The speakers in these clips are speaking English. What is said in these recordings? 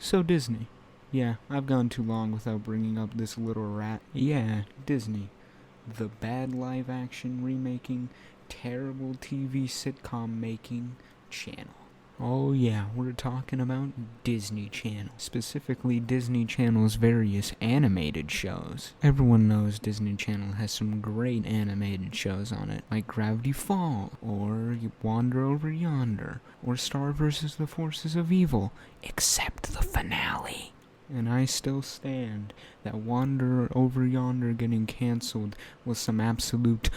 So Disney. Yeah, I've gone too long without bringing up this little rat. Yeah, Disney. The bad live-action remaking, terrible TV sitcom making channel. Oh yeah, we're talking about Disney Channel. Specifically Disney Channel's various animated shows. Everyone knows Disney Channel has some great animated shows on it, like Gravity Falls, or Wander Over Yonder, or Star vs. the Forces of Evil, except the finale. And I still stand that Wander Over Yonder getting cancelled was some absolute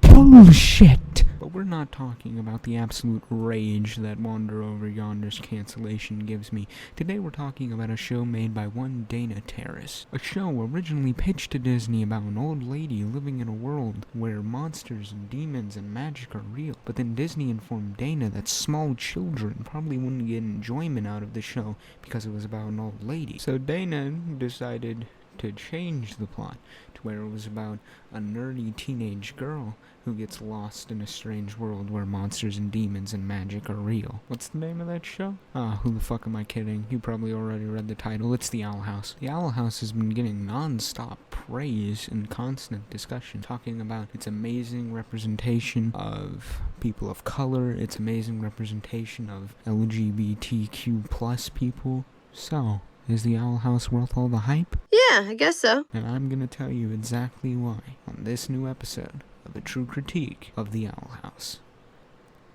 bullshit. But we're not talking about the absolute rage that Wander Over Yonder's cancellation gives me. Today we're talking about a show made by one Dana Terrace. A show originally pitched to Disney about an old lady living in a world where monsters and demons and magic are real. But then Disney informed Dana that small children probably wouldn't get enjoyment out of the show because it was about an old lady. So Dana decided to change the plot to where it was about a nerdy teenage girl who gets lost in a strange world where monsters and demons and magic are real. What's the name of that show? Who the fuck am I kidding? You probably already read the title. It's The Owl House. The Owl House has been getting non-stop praise and constant discussion, talking about its amazing representation of people of color, its amazing representation of LGBTQ plus people. So, is The Owl House worth all the hype? Yeah, I guess so. And I'm gonna tell you exactly why on this new episode of The True Critique of The Owl House.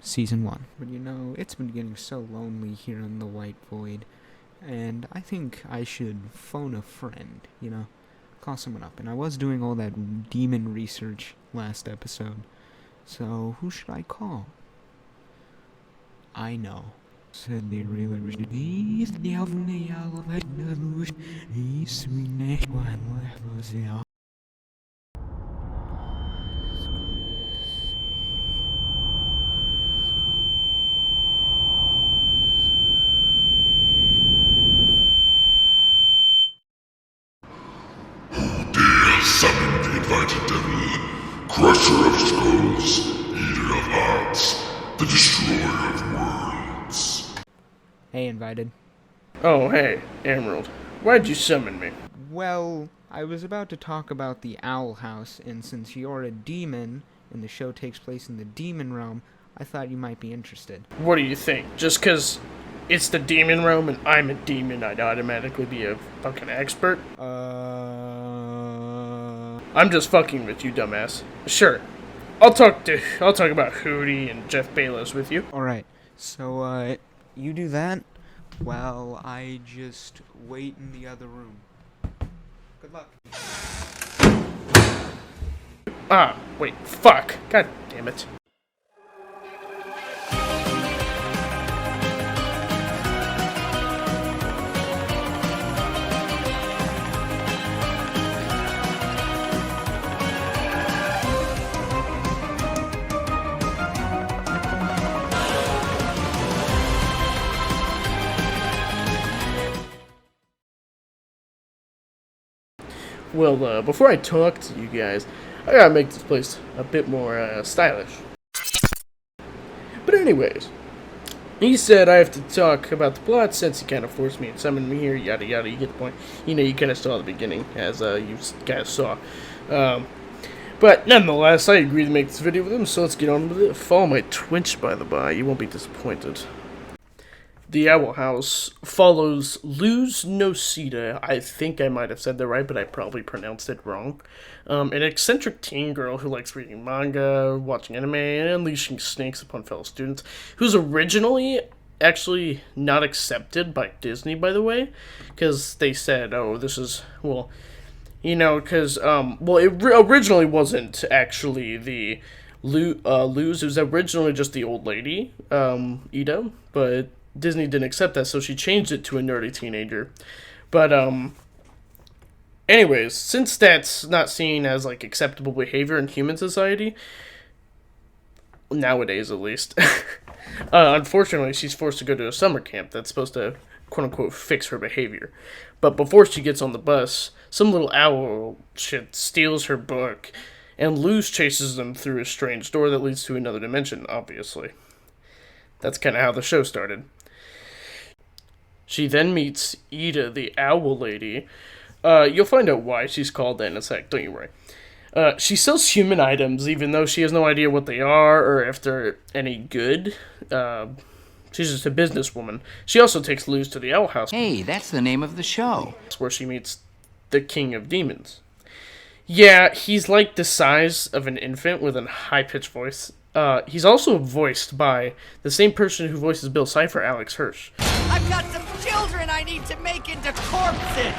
Season 1. But it's been getting so lonely here in the White Void, and I think I should phone a friend, call someone up. And I was doing all that demon research last episode, so who should I call? I know. Said the real is the album the yellow but the lose is we next one was out. Summon the invited devil, crusher of skulls, eater of hearts, the destroyer of worlds. Hey, invited. Oh, hey, Emerald. Why'd you summon me? Well, I was about to talk about the Owl House, and since you're a demon, and the show takes place in the demon realm, I thought you might be interested. What do you think? Just 'cause it's the demon realm and I'm a demon, I'd automatically be a fucking expert? I'm just fucking with you, dumbass. Sure. I'll talk about Hootie and Jeff Bezos with you. Alright, so, you do that while I just wait in the other room. Good luck. Wait, fuck. God damn it. Well, before I talk to you guys, I gotta make this place a bit more, stylish. But anyways, he said I have to talk about the plot since he kind of forced me and summoned me here, yada yada, you get the point. You kind of saw the beginning, as, you guys saw. But nonetheless, I agreed to make this video with him, so let's get on with it. Follow my Twitch, by the by, you won't be disappointed. The Owl House follows Luz Nocita. I think I might have said that right, but I probably pronounced it wrong. An eccentric teen girl who likes reading manga, watching anime, and unleashing snakes upon fellow students, who's originally actually not accepted by Disney, by the way, because they said, oh, this is, because, it originally wasn't actually the Luz. It was originally just the old lady, Ida, but Disney didn't accept that, so she changed it to a nerdy teenager. But, anyways, since that's not seen as, acceptable behavior in human society, nowadays at least, unfortunately, she's forced to go to a summer camp that's supposed to, quote-unquote, fix her behavior. But before she gets on the bus, some little owl shit steals her book, and Luz chases them through a strange door that leads to another dimension, obviously. That's kind of how the show started. She then meets Ida, the owl lady. You'll find out why she's called that in a sec, don't you worry. She sells human items, even though she has no idea what they are or if they're any good. She's just a businesswoman. She also takes Luz to the owl house. Hey, that's the name of the show. Where she meets the king of demons. Yeah, he's like the size of an infant with a high-pitched voice. He's also voiced by the same person who voices Bill Cipher, Alex Hirsch. I've got some children I need to make into corpses!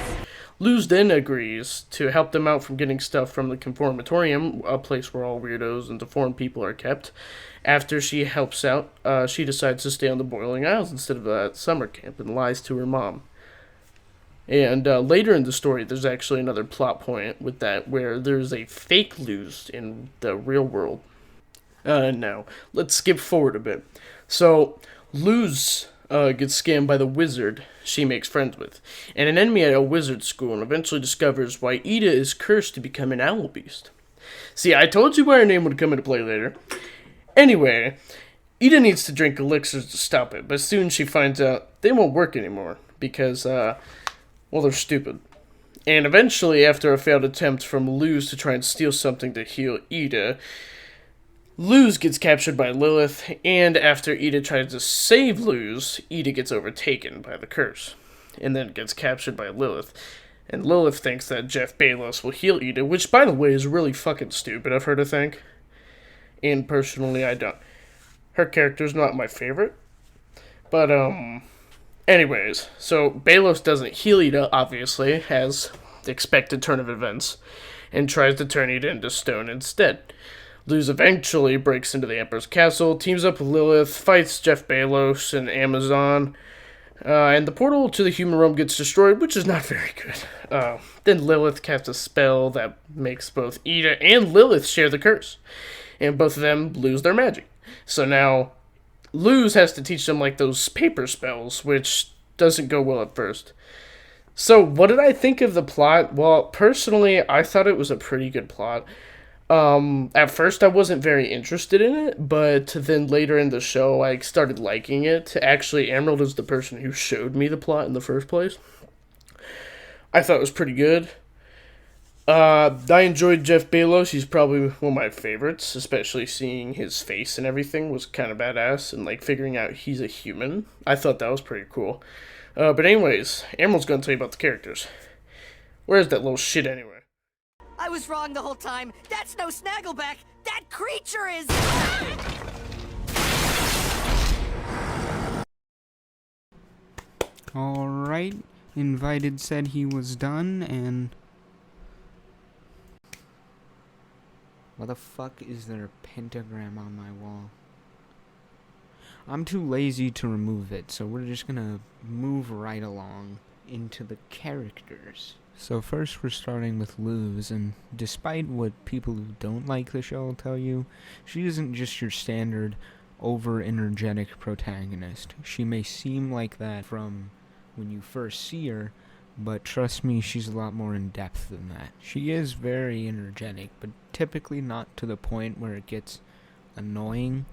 Luz then agrees to help them out from getting stuff from the Conformatorium, a place where all weirdos and deformed people are kept. After she helps out, she decides to stay on the Boiling Isles instead of at summer camp and lies to her mom. And later in the story, there's actually another plot point with that, where there's a fake Luz in the real world. Now, let's skip forward a bit. So, Luz gets scammed by the wizard she makes friends with, and an enemy at a wizard school, and eventually discovers why Ida is cursed to become an owl beast. See, I told you why her name would come into play later. Anyway, Ida needs to drink elixirs to stop it, but soon she finds out they won't work anymore, because, well, they're stupid. And eventually, after a failed attempt from Luz to try and steal something to heal Ida, Luz gets captured by Lilith, and after Ida tries to save Luz, Ida gets overtaken by the curse, and then gets captured by Lilith. And Lilith thinks that Jeff Bezos will heal Ida, which, by the way, is really fucking stupid of her to think. And personally, I don't. Her character's not my favorite. But, anyways, so Bezos doesn't heal Ida, obviously, as the expected turn of events, and tries to turn Ida into stone instead. Luz eventually breaks into the Emperor's castle, teams up with Lilith, fights Jeff Bezos and Amazon, and the portal to the human realm gets destroyed, which is not very good. Then Lilith casts a spell that makes both Ida and Lilith share the curse, and both of them lose their magic. So now, Luz has to teach them like those paper spells, which doesn't go well at first. So, what did I think of the plot? Well, personally, I thought it was a pretty good plot. At first I wasn't very interested in it, but then later in the show I started liking it. Actually, Emerald is the person who showed me the plot in the first place. I thought it was pretty good. I enjoyed Jeff Bezos. He's probably one of my favorites, especially seeing his face and everything was kind of badass, and like figuring out he's a human. I thought that was pretty cool. But anyways, Emerald's gonna tell you about the characters. Where's that little shit anyway? I was wrong the whole time. That's no Snaggleback. That creature is... Alright, Invited said he was done, and... Why the fuck is there a pentagram on my wall? I'm too lazy to remove it, so we're just gonna move right along into the characters. So first we're starting with Luz, and despite what people who don't like the show will tell you, she isn't just your standard over-energetic protagonist. She may seem like that from when you first see her, but trust me, she's a lot more in-depth than that. She is very energetic, but typically not to the point where it gets annoying.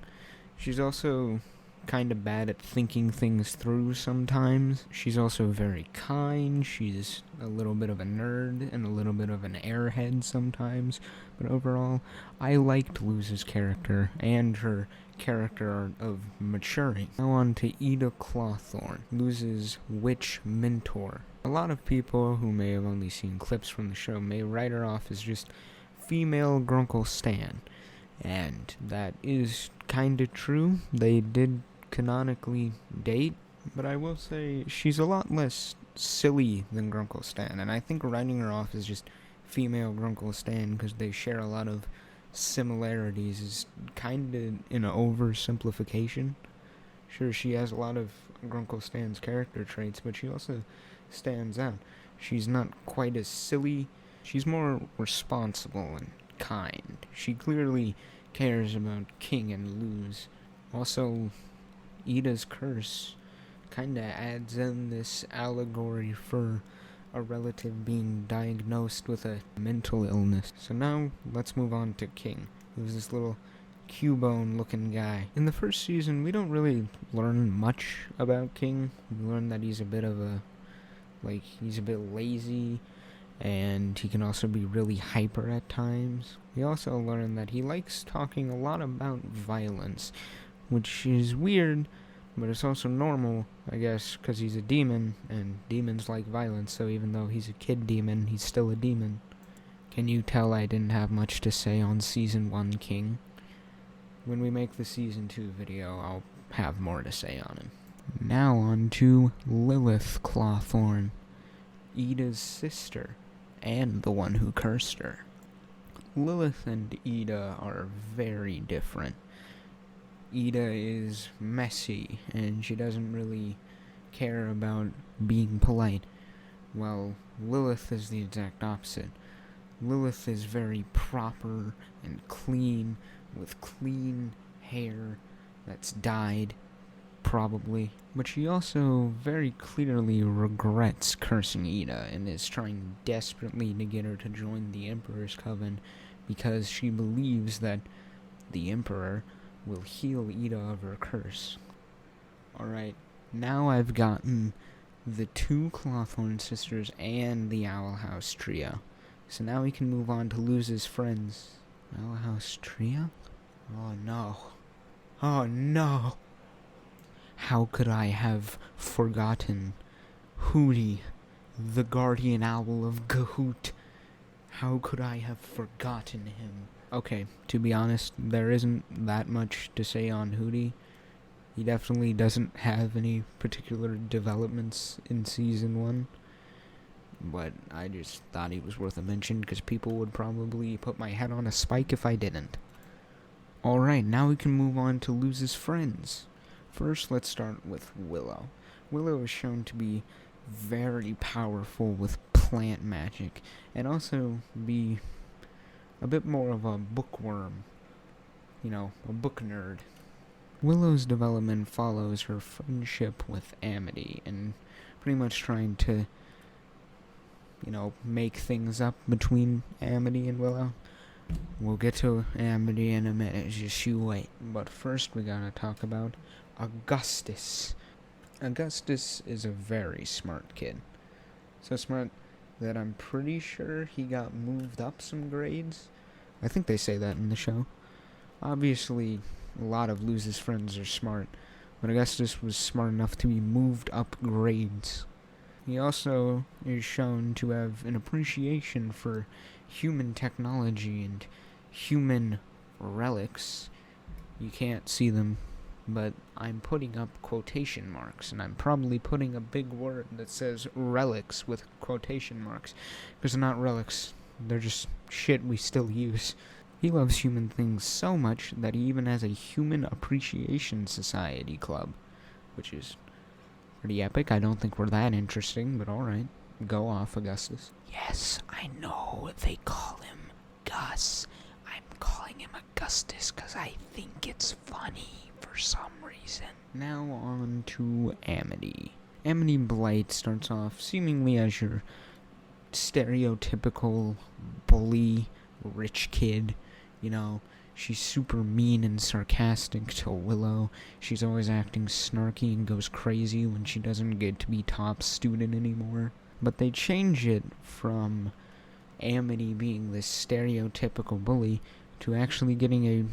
She's also kind of bad at thinking things through sometimes. She's also very kind. She's a little bit of a nerd and a little bit of an airhead sometimes. But overall, I liked Luz's character and her character art of maturing. Now on to Ida Clawthorne, Luz's witch mentor. A lot of people who may have only seen clips from the show may write her off as just female Grunkle Stan. And that is kinda true. They did canonically date, but I will say she's a lot less silly than Grunkle Stan, and I think writing her off as just female Grunkle Stan because they share a lot of similarities is kinda an oversimplification. Sure, she has a lot of Grunkle Stan's character traits, but she also stands out. She's not quite as silly. She's more responsible and kind. She clearly cares about King and Luz. Also, Ida's curse kinda adds in this allegory for a relative being diagnosed with a mental illness. So now, let's move on to King, who's this little Cubone looking guy. In the first season, we don't really learn much about King. We learn that he's a bit of a, he's a bit lazy, and he can also be really hyper at times. We also learn that he likes talking a lot about violence, which is weird, but it's also normal, I guess, because he's a demon, and demons like violence, so even though he's a kid demon, he's still a demon. Can you tell I didn't have much to say on Season 1 King? When we make the Season 2 video, I'll have more to say on him. Now on to Lilith Clawthorn, Ida's sister, and the one who cursed her. Lilith and Ida are very different. Ida is messy, and she doesn't really care about being polite, while Lilith is the exact opposite. Lilith is very proper and clean, with clean hair that's dyed, probably. But she also very clearly regrets cursing Ida and is trying desperately to get her to join the Emperor's Coven because she believes that the Emperor will heal Ida of her curse. Alright, now I've gotten the two Clawthorn sisters and the Owl House trio. So now we can move on to Luz's friends. Owl House trio? Oh no. Oh no. How could I have forgotten Hooty, the guardian owl of Gahoot? How could I have forgotten him? Okay, to be honest, there isn't that much to say on Hooty. He definitely doesn't have any particular developments in Season 1. But I just thought he was worth a mention because people would probably put my head on a spike if I didn't. Alright, now we can move on to Luz's friends. First, let's start with Willow. Willow is shown to be very powerful with plant magic, and also be a bit more of a bookworm. You know, a book nerd. Willow's development follows her friendship with Amity, and pretty much trying to, you know, make things up between Amity and Willow. We'll get to Amity in a minute, just you wait. But first we gotta talk about Augustus. Augustus is a very smart kid. So smart that I'm pretty sure he got moved up some grades. I think they say that in the show. Obviously, a lot of Luz's friends are smart, but Augustus was smart enough to be moved up grades. He also is shown to have an appreciation for human technology and human relics. You can't see them, but I'm putting up quotation marks, and I'm probably putting a big word that says relics with quotation marks, because they're not relics, they're just shit we still use. He loves human things so much that he even has a Human Appreciation Society club, which is pretty epic. I don't think we're that interesting, but alright. Go off, Augustus. Yes, I know they call him Gus. I'm calling him Augustus because I think it's funny for some reason. Now on to Amity. Amity Blight starts off seemingly as your stereotypical bully, rich kid. You know, she's super mean and sarcastic to Willow. She's always acting snarky and goes crazy when she doesn't get to be top student anymore. But they change it from Amity being this stereotypical bully to actually getting a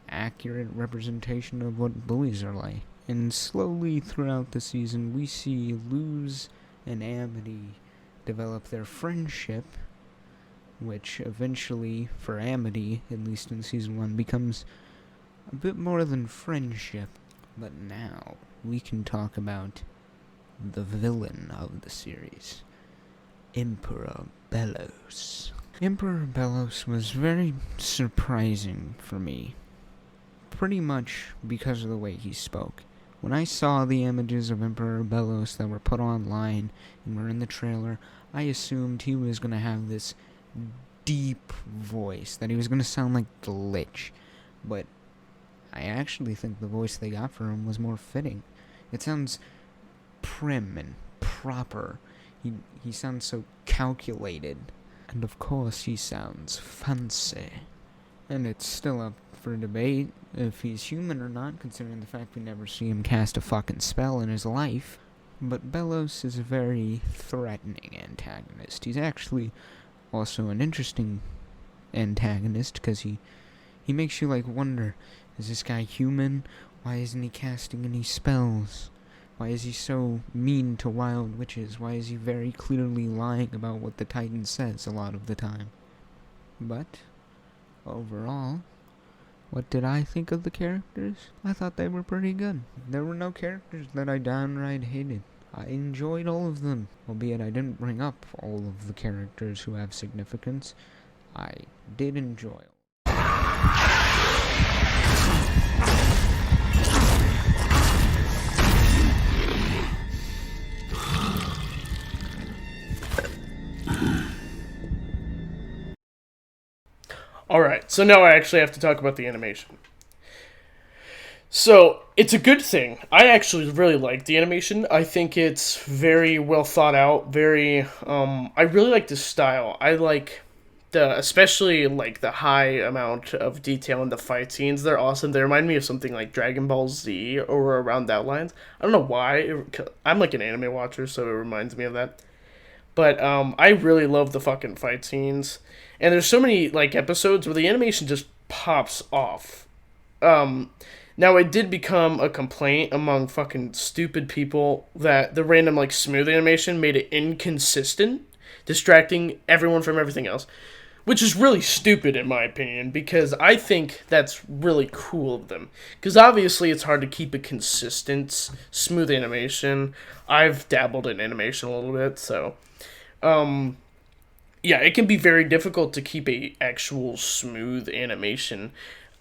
accurate representation of what bullies are like. And slowly throughout the season, we see Luz and Amity develop their friendship, which eventually, for Amity, at least in Season 1, becomes a bit more than friendship. But now, we can talk about the villain of the series, Emperor Belos. Emperor Belos was very surprising for me, pretty much because of the way he spoke. When I saw the images of Emperor Belos that were put online and were in the trailer, I assumed he was going to have this deep voice, that he was going to sound like the Lich, but I actually think the voice they got for him was more fitting. It sounds prim and proper. He sounds so calculated, and of course he sounds fancy. And it's still a for debate if he's human or not, considering the fact we never see him cast a fucking spell in his life. But Belos is a very threatening antagonist. He's actually also an interesting antagonist, because he makes you, like, wonder, is this guy human? Why isn't he casting any spells? Why is he so mean to wild witches? Why is he very clearly lying about what the Titan says a lot of the time? But, overall, what did I think of the characters? I thought they were pretty good. There were no characters that I downright hated. I enjoyed all of them, albeit I didn't bring up all of the characters who have significance. I did enjoy them. Alright, so now I actually have to talk about the animation. So, it's a good thing. I actually really like the animation. I think it's very well thought out, I really like the style. I like especially like the high amount of detail in the fight scenes. They're awesome. They remind me of something like Dragon Ball Z or around that lines. I don't know why. I'm like an anime watcher, so it reminds me of that. But I really love the fucking fight scenes. And there's so many like episodes where the animation just pops off. Now it did become a complaint among fucking stupid people that the random like smooth animation made it inconsistent, distracting everyone from everything else. Which is really stupid in my opinion, because I think that's really cool of them. Because obviously it's hard to keep a consistent, smooth animation. I've dabbled in animation a little bit, so... yeah, it can be very difficult to keep a actual smooth animation.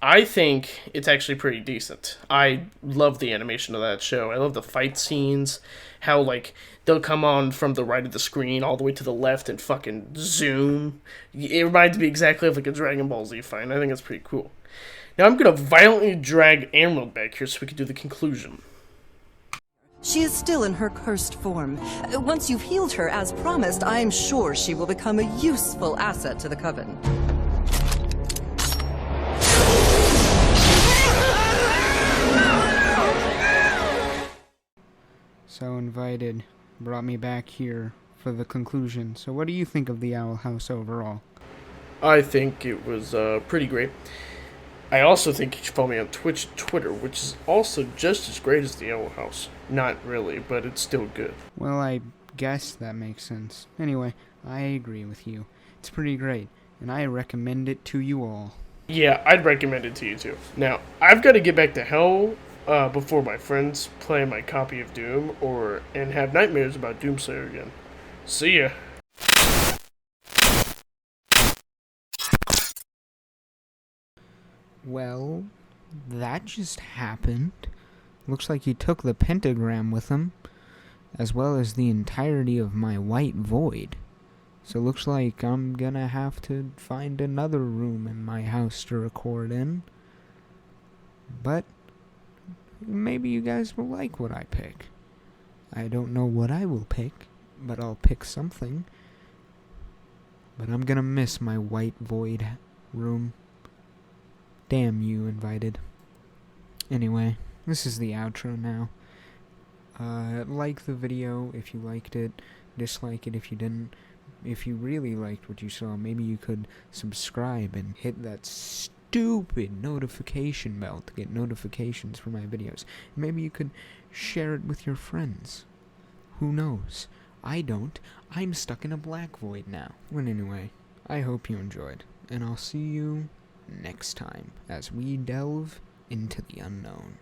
I think it's actually pretty decent. I love the animation of that show. I love the fight scenes, how, like, they'll come on from the right of the screen all the way to the left and fucking zoom. It reminds me exactly of, like, a Dragon Ball Z fight. I think it's pretty cool. Now, I'm going to violently drag Emerald back here so we can do the conclusion. She is still in her cursed form. Once you've healed her, as promised, I'm sure she will become a useful asset to the Coven. So Invited brought me back here for the conclusion. So what do you think of the Owl House overall? I think it was pretty great. I also think you should follow me on Twitch and Twitter, which is also just as great as the Owl House. Not really, but it's still good. Well, I guess that makes sense. Anyway, I agree with you. It's pretty great, and I recommend it to you all. Yeah, I'd recommend it to you too. Now, I've got to get back to hell before my friends play my copy of Doom and have nightmares about Doomslayer again. See ya. Well, that just happened. Looks like he took the pentagram with him, as well as the entirety of my white void. So looks like I'm gonna have to find another room in my house to record in. But maybe you guys will like what I pick. I don't know what I will pick, but I'll pick something. But I'm gonna miss my white void room. Damn you, Invited. Anyway, this is the outro now. Like the video if you liked it. Dislike it if you didn't. If you really liked what you saw, maybe you could subscribe and hit that stupid notification bell to get notifications for my videos. Maybe you could share it with your friends. Who knows? I don't. I'm stuck in a black void now. Well, anyway, I hope you enjoyed, and I'll see you next time as we delve into the unknown.